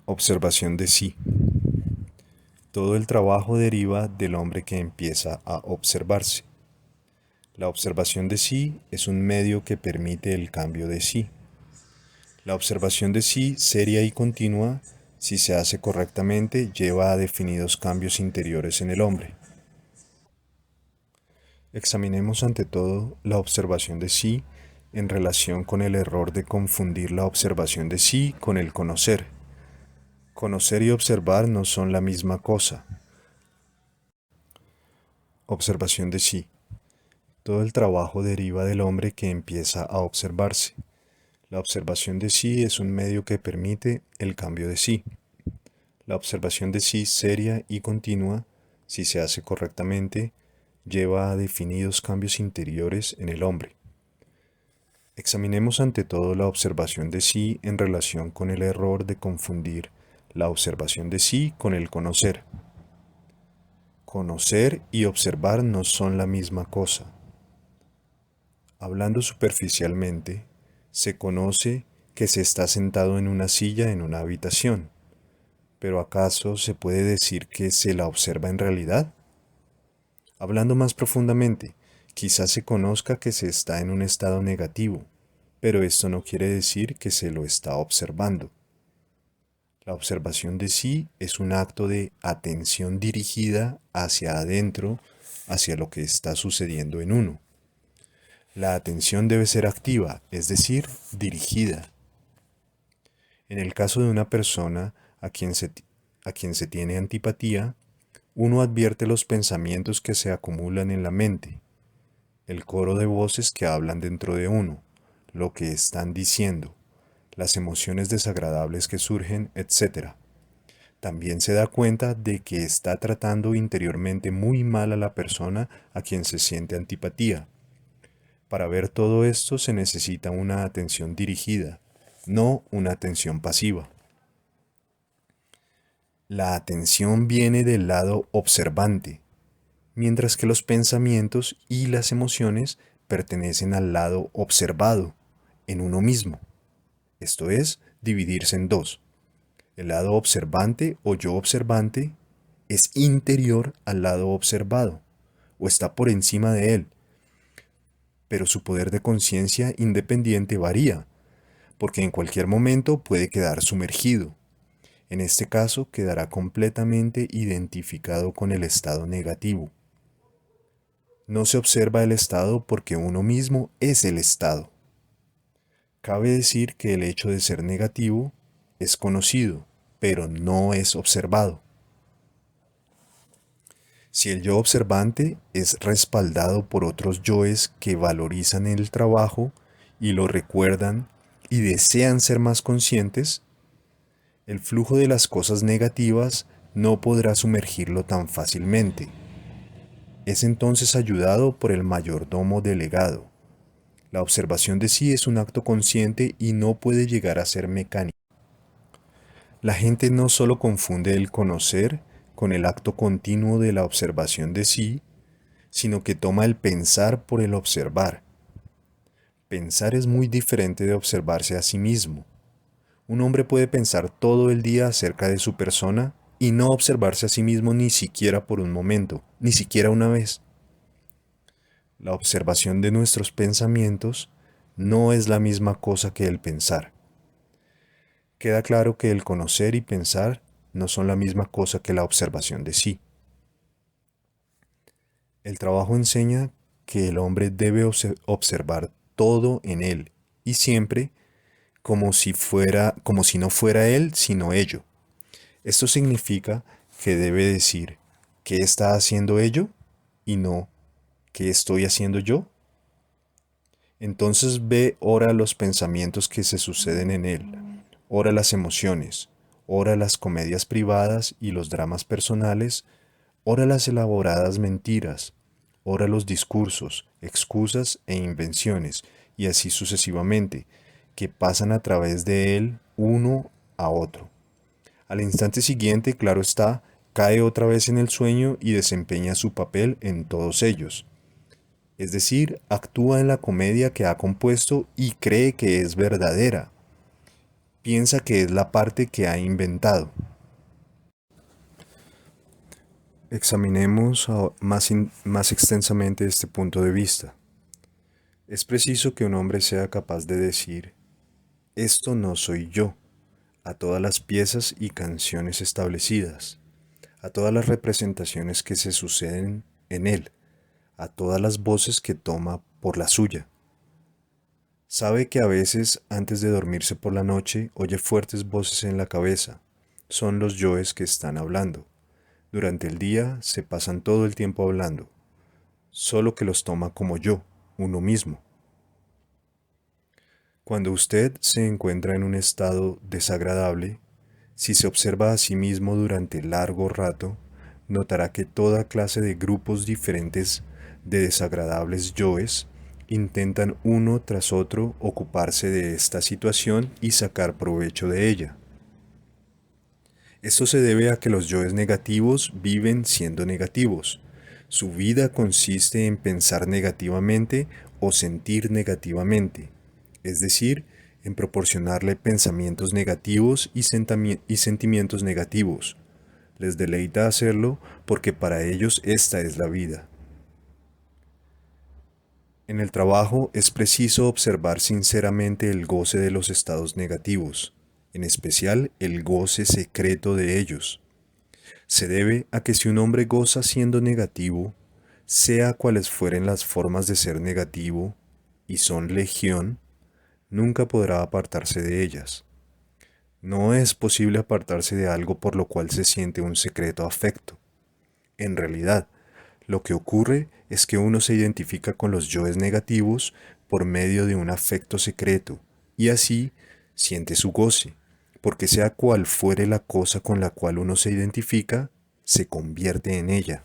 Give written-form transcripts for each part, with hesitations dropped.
Observación de sí. Todo el trabajo deriva del hombre que empieza a observarse. La observación de sí es un medio que permite el cambio de sí. La observación de sí, seria y continua, si se hace correctamente, lleva a definidos cambios interiores en el hombre. Examinemos ante todo la observación de sí en relación con el error de confundir la observación de sí con el conocer. Conocer y observar no son la misma cosa. Observación de sí. Todo el trabajo deriva del hombre que empieza a observarse. La observación de sí es un medio que permite el cambio de sí. La observación de sí seria y continua, si se hace correctamente, lleva a definidos cambios interiores en el hombre. Examinemos ante todo la observación de sí en relación con el error de confundir la observación de sí con el conocer. Conocer y observar no son la misma cosa. Hablando superficialmente, se conoce que se está sentado en una silla en una habitación, pero ¿acaso se puede decir que se la observa en realidad? Hablando más profundamente, quizás se conozca que se está en un estado negativo, pero esto no quiere decir que se lo está observando. La observación de sí es un acto de atención dirigida hacia adentro, hacia lo que está sucediendo en uno. La atención debe ser activa, es decir, dirigida. En el caso de una persona a quien se tiene antipatía, uno advierte los pensamientos que se acumulan en la mente, el coro de voces que hablan dentro de uno, lo que están diciendo, las emociones desagradables que surgen, etc. También se da cuenta de que está tratando interiormente muy mal a la persona a quien se siente antipatía. Para ver todo esto se necesita una atención dirigida, no una atención pasiva. La atención viene del lado observante, mientras que los pensamientos y las emociones pertenecen al lado observado, en uno mismo. Esto es, dividirse en dos. El lado observante o yo observante es interior al lado observado, o está por encima de él, pero su poder de conciencia independiente varía, porque en cualquier momento puede quedar sumergido. En este caso quedará completamente identificado con el estado negativo. No se observa el estado porque uno mismo es el estado. Cabe decir que el hecho de ser negativo es conocido, pero no es observado. Si el yo observante es respaldado por otros yoes que valorizan el trabajo y lo recuerdan y desean ser más conscientes, el flujo de las cosas negativas no podrá sumergirlo tan fácilmente. Es entonces ayudado por el mayordomo delegado. La observación de sí es un acto consciente y no puede llegar a ser mecánico. La gente no solo confunde el conocer con el acto continuo de la observación de sí, sino que toma el pensar por el observar. Pensar es muy diferente de observarse a sí mismo. Un hombre puede pensar todo el día acerca de su persona y no observarse a sí mismo ni siquiera por un momento, ni siquiera una vez. La observación de nuestros pensamientos no es la misma cosa que el pensar. Queda claro que el conocer y pensar no son la misma cosa que la observación de sí. El trabajo enseña que el hombre debe observar todo en él y siempre como si no fuera él, sino ello. Esto significa que debe decir ¿qué está haciendo ello? Y no ¿qué estoy haciendo yo? Entonces ve ora los pensamientos que se suceden en él, ora las emociones, ora las comedias privadas y los dramas personales, ora las elaboradas mentiras, ora los discursos, excusas e invenciones, y así sucesivamente, que pasan a través de él uno a otro. Al instante siguiente, claro está, cae otra vez en el sueño y desempeña su papel en todos ellos. Es decir, actúa en la comedia que ha compuesto y cree que es verdadera. piensa que es la parte que ha inventado. Examinemos más extensamente este punto de vista. Es preciso que un hombre sea capaz de decir, esto no soy yo, a todas las piezas y canciones establecidas, a todas las representaciones que se suceden en él, a todas las voces que toma por la suya. Sabe que a veces, antes de dormirse por la noche, oye fuertes voces en la cabeza. Son los yoes que están hablando. Durante el día se pasan todo el tiempo hablando, solo que los toma como yo, uno mismo. Cuando usted se encuentra en un estado desagradable, si se observa a sí mismo durante largo rato, notará que toda clase de grupos diferentes de desagradables yoes intentan uno tras otro ocuparse de esta situación y sacar provecho de ella. Esto se debe a que los yoes negativos viven siendo negativos. Su vida consiste en pensar negativamente o sentir negativamente, es decir, en proporcionarle pensamientos negativos y sentimientos negativos. Les deleita hacerlo porque para ellos esta es la vida. En el trabajo es preciso observar sinceramente el goce de los estados negativos, en especial el goce secreto de ellos. Se debe a que si un hombre goza siendo negativo, sea cuales fueren las formas de ser negativo, y son legión, nunca podrá apartarse de ellas. No es posible apartarse de algo por lo cual se siente un secreto afecto. En realidad, lo que ocurre es que uno se identifica con los yoes negativos por medio de un afecto secreto, y así siente su goce, porque sea cual fuere la cosa con la cual uno se identifica, se convierte en ella.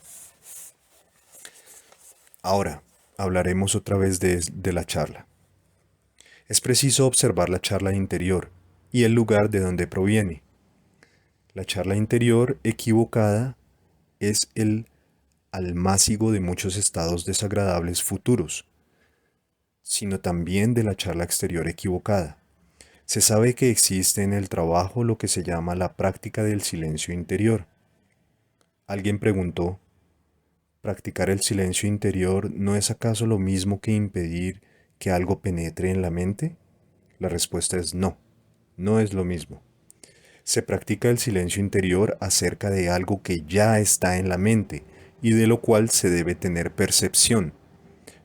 Ahora, hablaremos otra vez de la charla. Es preciso observar la charla interior y el lugar de donde proviene. La charla interior equivocada es el almácigo de muchos estados desagradables futuros, sino también de la charla exterior equivocada. Se sabe que existe en el trabajo lo que se llama la práctica del silencio interior. Alguien preguntó, ¿practicar el silencio interior no es acaso lo mismo que impedir que algo penetre en la mente? La respuesta es no, no es lo mismo. Se practica el silencio interior acerca de algo que ya está en la mente y de lo cual se debe tener percepción,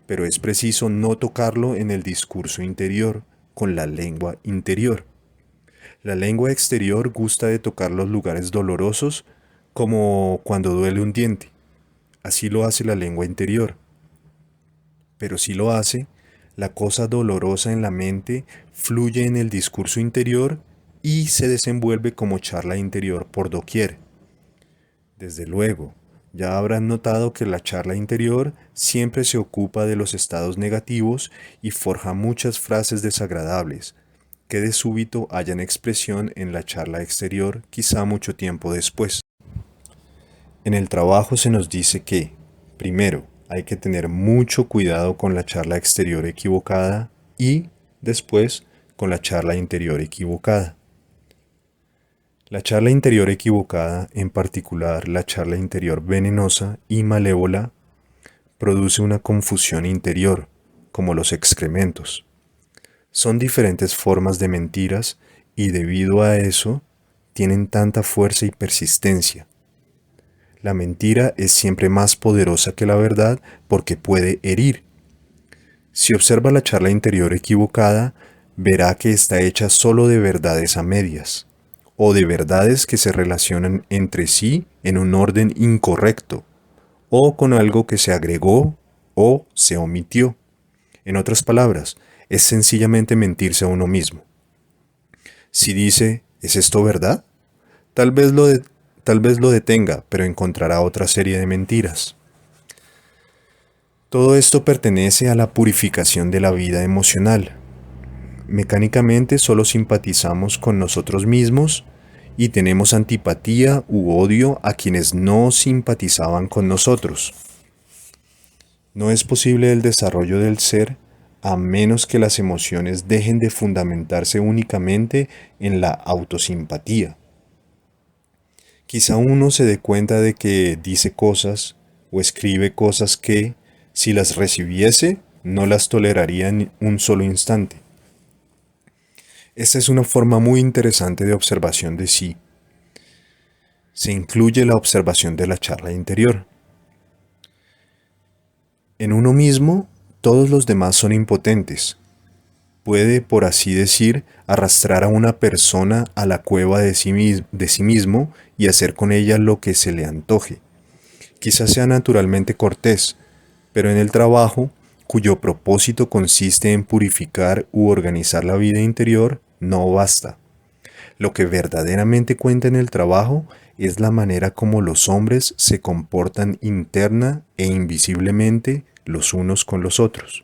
pero es preciso no tocarlo en el discurso interior con la lengua interior. La lengua exterior gusta de tocar los lugares dolorosos como cuando duele un diente. Así lo hace la lengua interior. Pero si lo hace, la cosa dolorosa en la mente fluye en el discurso interior y se desenvuelve como charla interior por doquier. Desde luego, ya habrán notado que la charla interior siempre se ocupa de los estados negativos y forja muchas frases desagradables, que de súbito hallan expresión en la charla exterior quizá mucho tiempo después. En el trabajo se nos dice que, primero, hay que tener mucho cuidado con la charla exterior equivocada y, después, con la charla interior equivocada. La charla interior equivocada, en particular la charla interior venenosa y malévola, produce una confusión interior, como los excrementos. Son diferentes formas de mentiras y debido a eso tienen tanta fuerza y persistencia. La mentira es siempre más poderosa que la verdad porque puede herir. Si observa la charla interior equivocada, verá que está hecha solo de verdades a medias, o de verdades que se relacionan entre sí en un orden incorrecto, o con algo que se agregó o se omitió. En otras palabras, es sencillamente mentirse a uno mismo. Si dice, ¿es esto verdad? Tal vez lo detenga, pero encontrará otra serie de mentiras. Todo esto pertenece a la purificación de la vida emocional. Mecánicamente solo simpatizamos con nosotros mismos y tenemos antipatía u odio a quienes no simpatizaban con nosotros. No es posible el desarrollo del ser a menos que las emociones dejen de fundamentarse únicamente en la autosimpatía. Quizá uno se dé cuenta de que dice cosas o escribe cosas que, si las recibiese, no las toleraría en un solo instante. Esta es una forma muy interesante de observación de sí. Se incluye la observación de la charla interior. En uno mismo, todos los demás son impotentes. Puede, por así decir, arrastrar a una persona a la cueva de sí mismo y hacer con ella lo que se le antoje. Quizás sea naturalmente cortés, pero en el trabajo, cuyo propósito consiste en purificar u organizar la vida interior, no basta. Lo que verdaderamente cuenta en el trabajo es la manera como los hombres se comportan interna e invisiblemente los unos con los otros.